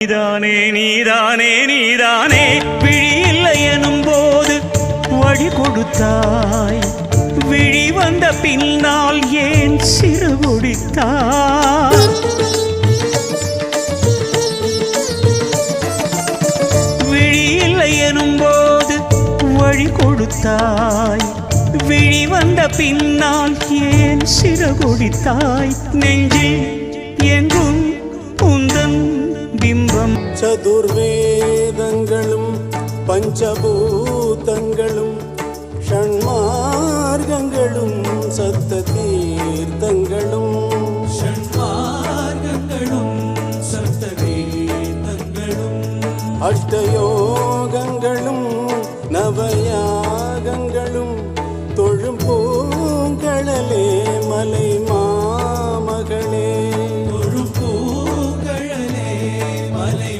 நீதானே நீதானே நீதானே விழி இல்லை எனும் போது வழி கொடுத்தாய், விழி வந்த பின்னால் ஏன் சிறு முடித்தாய்? விழி இல்லை எனும் போது வழி கொடுத்தாய், விழி வந்த பின்னால் ஏன் சிறு முடித்தாய்? நெஞ்சில் எங்கும் உந்தன் பிம்பம். சதுர்வேதங்களும் பஞ்சபூதங்களும் ஷண்மார்கங்களும் சப்த தீர்த்தங்களும் அஷ்டயோகங்களும் நவயாகங்களும் தொழும் பூங்கழலே மலை மாமகளே, தொழும் பூங்கழலே மலை